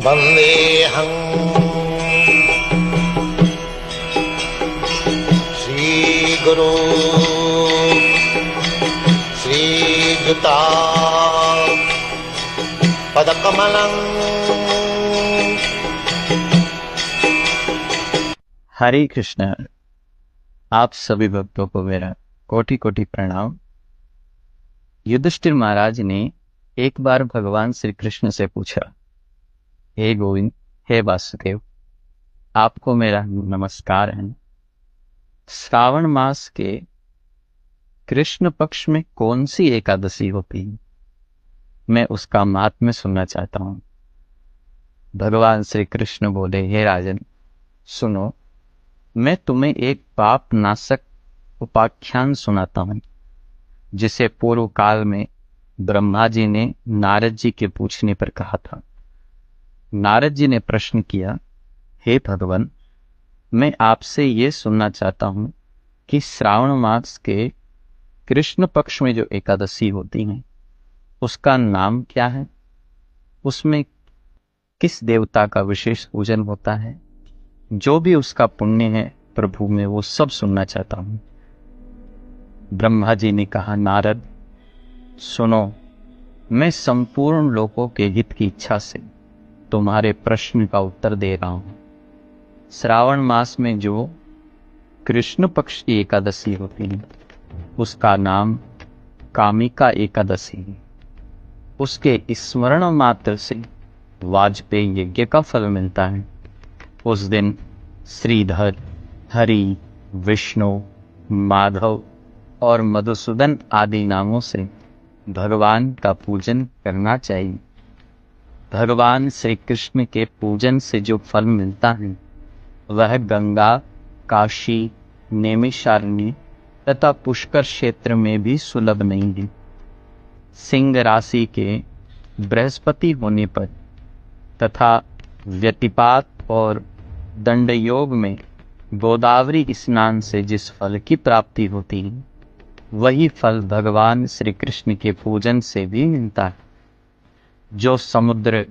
वन्देऽहं श्रीगुरो श्रीयुता पदकमलं। हरे कृष्ण। आप सभी भक्तों को मेरा कोटि कोटि प्रणाम। युधिष्ठिर महाराज ने एक बार भगवान श्री कृष्ण से पूछा, हे गोविंद, हे वासुदेव, आपको मेरा नमस्कार है। श्रावण मास के कृष्ण पक्ष में कौन सी एकादशी होती है? मैं उसका महात्म्य सुनना चाहता हूँ। भगवान श्री कृष्ण बोले, हे राजन, सुनो, मैं तुम्हें एक पाप नाशक उपाख्यान सुनाता हूं, जिसे पूर्व काल में ब्रह्मा जी ने नारद जी के पूछने पर कहा था। नारद जी ने प्रश्न किया, हे भगवान, मैं आपसे ये सुनना चाहता हूं कि श्रावण मास के कृष्ण पक्ष में जो एकादशी होती है उसका नाम क्या है, उसमें किस देवता का विशेष पूजन होता है, जो भी उसका पुण्य है प्रभु में, वो सब सुनना चाहता हूं। ब्रह्मा जी ने कहा, नारद सुनो, मैं संपूर्ण लोगों के हित की इच्छा से तुम्हारे प्रश्न का उत्तर दे रहा हूं। श्रावण मास में जो कृष्ण पक्ष की एकादशी होती है उसका नाम कामिका एकादशी है। उसके स्मरण मात्र से वाजपेयी यज्ञ का फल मिलता है। उस दिन श्रीधर, हरि, विष्णु, माधव और मधुसूदन आदि नामों से भगवान का पूजन करना चाहिए। भगवान श्री कृष्ण के पूजन से जो फल मिलता है वह गंगा, काशी, नैमिषारण्य तथा पुष्कर क्षेत्र में भी सुलभ नहीं है। सिंह राशि के बृहस्पति होने पर तथा व्यतिपात और दंड योग में गोदावरी स्नान से जिस फल की प्राप्ति होती है वही फल भगवान श्री कृष्ण के पूजन से भी मिलता है। जो समुद्र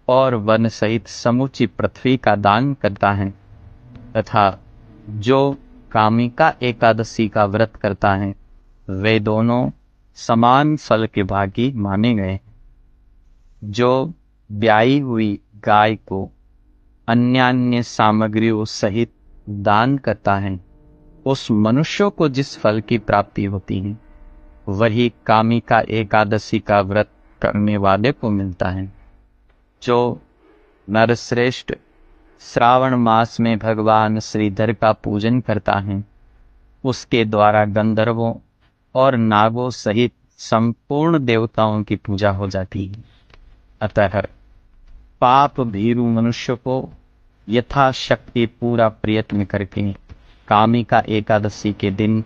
और वन सहित समूची पृथ्वी का दान करता है तथा जो कामिका एकादशी का व्रत करता है, वे दोनों समान फल के भागी माने गए। जो ब्याई हुई गाय को अन्य सामग्रियों सहित दान करता है, उस मनुष्य को जिस फल की प्राप्ति होती है वही कामिका एकादशी का व्रत करने वाले को मिलता है। जो नरश्रेष्ठ श्रावण मास में भगवान श्रीधर का पूजन करता है उसके द्वारा गंधर्वों और नागों सहित संपूर्ण देवताओं की पूजा हो जाती है। अतः पाप भीरु मनुष्य को यथाशक्ति पूरा प्रयत्न करके कामिका एकादशी के दिन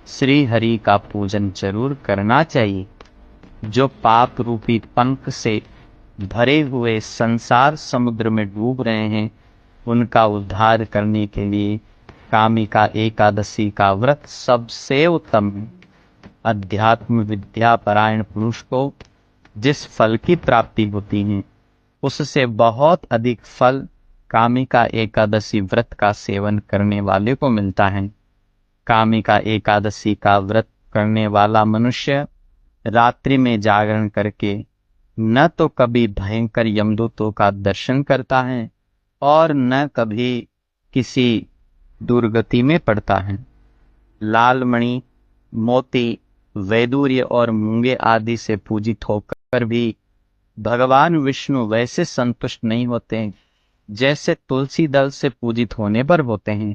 श्री हरि का पूजन जरूर करना चाहिए। जो पाप रूपी पंख से भरे हुए संसार समुद्र में डूब रहे हैं, उनका उद्धार करने के लिए कामिका एकादशी का व्रत सबसे उत्तम है। अध्यात्म विद्या परायण पुरुष को जिस फल की प्राप्ति होती है उससे बहुत अधिक फल कामिका एकादशी व्रत का सेवन करने वाले को मिलता है। कामिका एकादशी का व्रत करने वाला मनुष्य रात्रि में जागरण करके न तो कभी भयंकर यमदूतों का दर्शन करता है और न कभी किसी दुर्गति में पड़ता है। लाल मणि, मोती, वैदूर्य और मूंगे आदि से पूजित होकर भी भगवान विष्णु वैसे संतुष्ट नहीं होते जैसे तुलसी दल से पूजित होने पर होते हैं।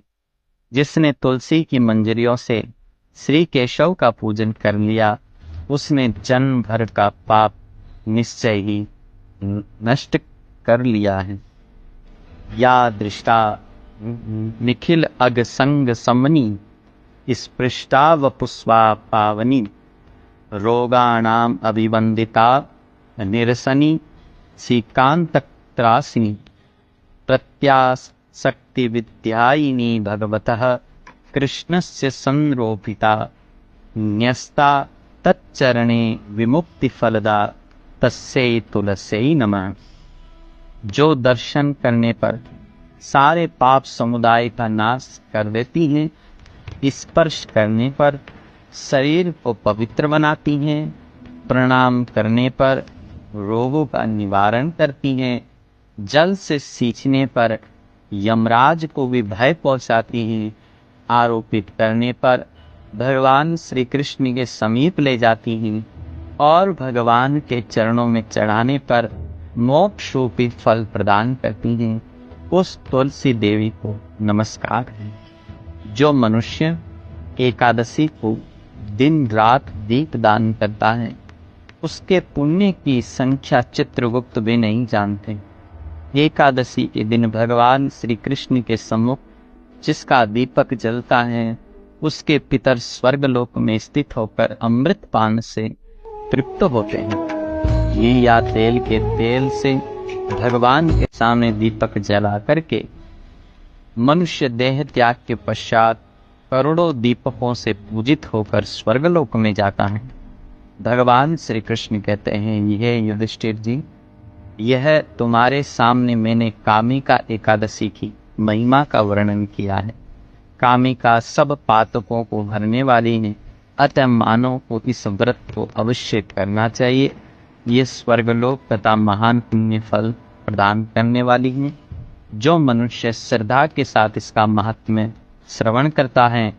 जिसने तुलसी की मंजरियों से श्री केशव का पूजन कर लिया उसने जन्म भर का पाप निश्चय ही नष्ट कर लिया है। या दृष्टा निखिल अग संग समनी स्पृष्टा व पुष्पा पावनी रोगाणाम अभिवंदिता निरसनी श्रीकांतत्रासिनी प्रत्याशक्ति विद्यायिनी भगवतः कृष्णस्य संरोपिता न्यस्ता तच्चरणे विमुक्ति फलदा तस्यै तुलस्यै नमः। जो दर्शन करने पर सारे पाप समुदाय का नाश कर देती हैं, स्पर्श करने पर शरीर को पवित्र बनाती हैं, प्रणाम करने पर रोगों का निवारण करती हैं, जल से सींचने पर यमराज को भी भय पहुंचाती हैं, आरोपित करने पर भगवान श्री कृष्ण के समीप ले जाती हैं और भगवान के चरणों में चढ़ाने पर मोक्ष रूपी फल प्रदान करती हैं, उस तुलसी देवी को नमस्कार है। जो मनुष्य एकादशी को दिन रात दीप दान करता है, उसके पुण्य की संख्या चित्रगुप्त भी नहीं जानते। एकादशी के दिन भगवान श्री कृष्ण के सम्मुख जिसका दीपक जलता है, उसके पितर स्वर्गलोक में स्थित होकर अमृत पान से तृप्त होते हैं। घी या तेल के तेल से भगवान के सामने दीपक जला करके मनुष्य देह त्याग के पश्चात करोड़ों दीपकों से पूजित होकर स्वर्गलोक में जाता है। भगवान श्री कृष्ण कहते हैं, यह युधिष्ठिर जी, यह तुम्हारे सामने मैंने कामिका एकादशी की महिमा का वर्णन किया है। कामिका सब पातकों को भरने वाली है, अतः मानव को इस व्रत को अवश्य करना चाहिए। ये स्वर्गलोक तथा महान पुण्य फल प्रदान करने वाली है। जो मनुष्य श्रद्धा के साथ इसका महात्म्य श्रवण करता है,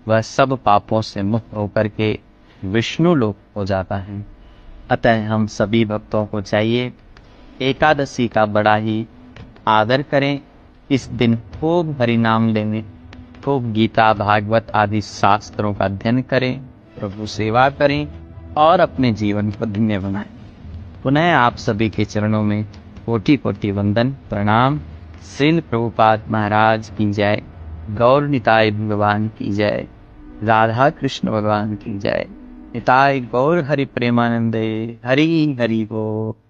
वह सब पापों से मुक्त होकर के विष्णु लोक हो जाता है। अतः हम सभी भक्तों को चाहिए एकादशी का बड़ा ही आदर करें। इस दिन खूब हरिनाम लेने, खूब गीता भागवत आदि शास्त्रों का अध्ययन करें, प्रभु सेवा करें और अपने जीवन को धन्य बनाएं। पुनः आप सभी के चरणों में कोटि कोटि वंदन प्रणाम। श्रील प्रभुपाद महाराज की जय, गौर निताय भगवान की जय, राधा कृष्ण भगवान की जय। निताय गौर हरि प्रेमानंदे, हरि हरि बोल।